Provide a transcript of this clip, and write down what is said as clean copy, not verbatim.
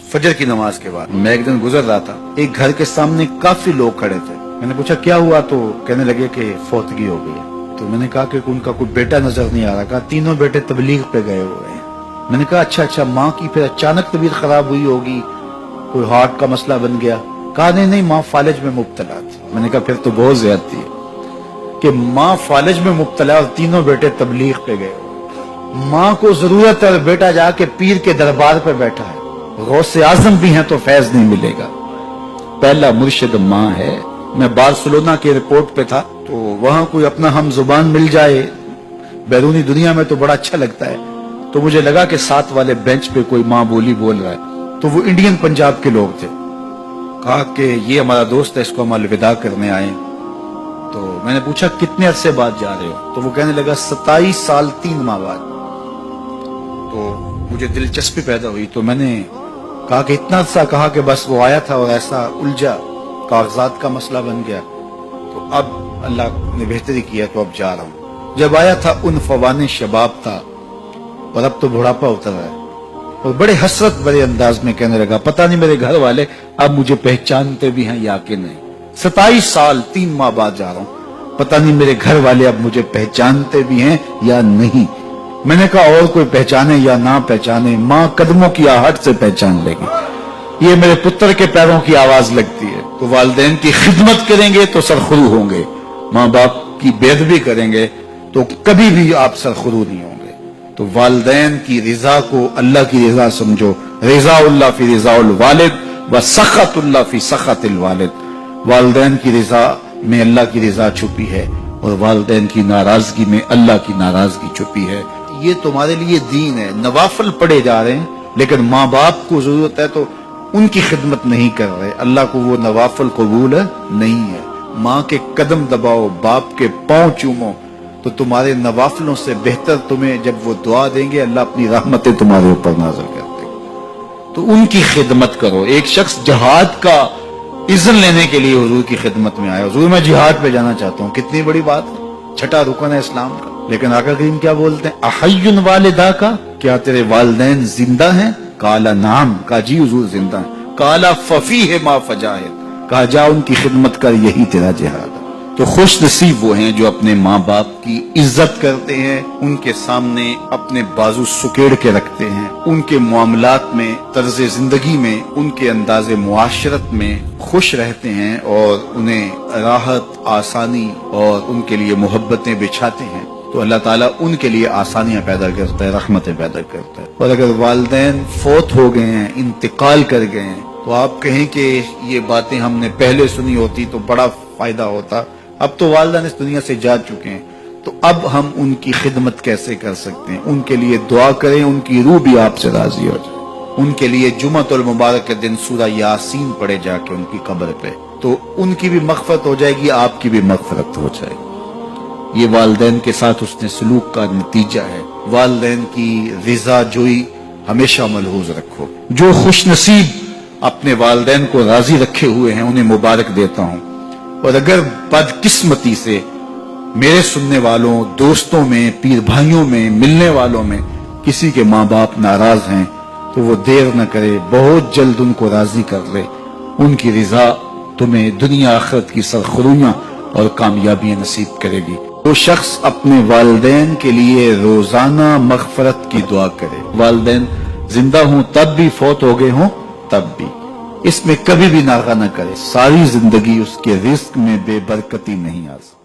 फजर की नमाज के बाद मैं एक दिन गुजर रहा था, एक घर के सामने काफी लोग खड़े थे। मैंने पूछा क्या हुआ, तो कहने लगे कि फौतगी हो गई है। तो मैंने कहा कि उनका कोई बेटा नजर नहीं आ रहा। कहा तीनों बेटे तबलीग पे गए हुए हैं। मैंने कहा अच्छा, माँ की फिर अचानक तबीयत खराब हुई होगी, कोई हार्ट का मसला बन गया। कहा नहीं, माँ फालिज में मुब्तला थी। मैंने कहा फिर तो बहुत ज्यादती है कि माँ फालिज में मुब्तला और तीनों बेटे तबलीग पे गए। माँ को जरूरत है, बेटा जाके पीर के दरबार पे बैठा है, गौसे आजम भी हैं तो फैज नहीं मिलेगा। पहला मुर्शिद माँ है। मैं बार्सिलोना के एयरपोर्ट पे था, तो वहां कोई अपना हम जुबान मिल जाए बैरूनी दुनिया में तो बड़ा अच्छा लगता है। तो मुझे लगा कि साथ वाले बेंच पे कोई माँ बोली बोल रहा है, तो वो इंडियन पंजाब के लोग थे। कहा कि ये हमारा दोस्त है, इसको हम अलविदा करने आए। तो मैंने पूछा कितने अरसे बाद जा रहे हो, तो वो कहने लगा 27 साल 3 माह बाद। तो मुझे दिलचस्पी पैदा हुई, तो मैंने कहा कि इतना अरसा। कहा कि बस वो आया था और ऐसा उलझा, कागजात का मसला बन गया, तो अब अल्लाह ने बेहतरी किया तो अब जा रहा हूँ। जब आया था उन फवाने शबाब था और अब तो बुढ़ापा उतर रहा है। और बड़े हसरत भरे अंदाज में कहने लगा पता नहीं मेरे घर वाले अब मुझे पहचानते भी हैं या कि नहीं। 27 साल 3 माह बाद जा रहा हूँ, पता नहीं मेरे घर वाले अब मुझे पहचानते भी हैं या नहीं। मैंने कहा और कोई पहचाने या ना पहचाने, माँ कदमों की आहट से पहचान लेगी। ये मेरे पुत्र के पैरों की आवाज लगती है। तो वालिदैन की खिदमत करेंगे तो सरखुरू होंगे, माँ बाप की बेअदबी करेंगे तो कभी भी आप सरखुरू नहीं होंगे। तो वालिदैन की रिजा को अल्लाह की रिजा समझो। रिजाउल्लाह फी रिजाउल वालिद व सखतुल्लाह फी सखतिल वालिद। वालिदैन की रिजा में अल्लाह की रिजा छुपी है और वालिदैन की नाराजगी में अल्लाह की नाराजगी छुपी है। ये तुम्हारे लिए दीन है। नवाफिल पढ़े जा रहे हैं, लेकिन माँ बाप को जरूरत है तो उनकी खिदमत नहीं कर रहे। अल्लाह को वो नवाफिल कबूल नहीं है। माँ के कदम दबाओ, बाप के पांव चूमो, तो तुम्हारे नवाफिलों से बेहतर तुम्हें जब वो दुआ देंगे, अल्लाह अपनी रहमतें तुम्हारे ऊपर नाज़िल कर देगा। तो उनकी खिदमत करो। एक शख्स जहाद का इज़्न लेने के लिए हुजूर की खिदमत में आया, हुजूर मैं जिहाद पे जाना चाहता हूँ। कितनी बड़ी बात है, छठा रुकन है इस्लाम का। लेकिन आका करीम क्या बोलते हैं, अहय्युन वालिदा का, क्या तेरे वालिदैन जिंदा हैं? काला नाम, का जी हुजूर जिंदा है। काला फफी है मा फजाहिद, कहा जा उनकी खिदमत कर, यही तेरा जिहाद है। तो खुश नसीब वो हैं जो अपने माँ बाप की इज्जत करते हैं, उनके सामने अपने बाजू सुकेड़ के रखते हैं, उनके मामलात में, तर्ज जिंदगी में, उनके अंदाजे मुआशरत में खुश रहते हैं और उन्हें राहत, आसानी और उनके लिए मोहब्बतें बिछाते हैं। तो अल्लाह ताला उनके लिए आसानियां पैदा करता है, रहमतें पैदा करता है। और अगर वालिदैन फौत हो गए हैं, इंतकाल कर गए हैं, तो आप कहें कि ये बातें हमने पहले सुनी होती तो बड़ा फायदा होता। अब तो वालिदैन इस दुनिया से जा चुके हैं, तो अब हम उनकी खिदमत कैसे कर सकते हैं? उनके लिए दुआ करें, उनकी रूह भी आपसे राजी हो जाए। उनके लिए जुमअतुल मुबारक के दिन सूरा यासीन पढ़े जाके उनकी कब्र पे, तो उनकी भी मग़फ़िरत हो जाएगी, आपकी भी मग़फ़िरत हो जाएगी। ये वालिदैन के साथ उसने सलूक का नतीजा है। वालिदैन की रिजा जोई हमेशा मलहूज रखो। जो खुश नसीब अपने वालिदैन को राजी रखे हुए हैं उन्हें मुबारक देता हूं। और अगर बदकिस्मती से मेरे सुनने वालों, दोस्तों में, पीर भाइयों में, मिलने वालों में किसी के माँ बाप नाराज हैं, तो वो देर न करे, बहुत जल्द उनको राजी कर ले। उनकी रिजा तुम्हें दुनिया आखिरत की सरखुरियां और कामयाबियां नसीब करेगी। वो शख्स अपने वालिदैन के लिए रोजाना मग़फ़िरत की दुआ करे। वालिदैन जिंदा हों तब भी, फौत हो गए हों तब भी, इसमें कभी भी नागा न करे। सारी जिंदगी उसके रिस्क में बेबरकती नहीं आ सकती।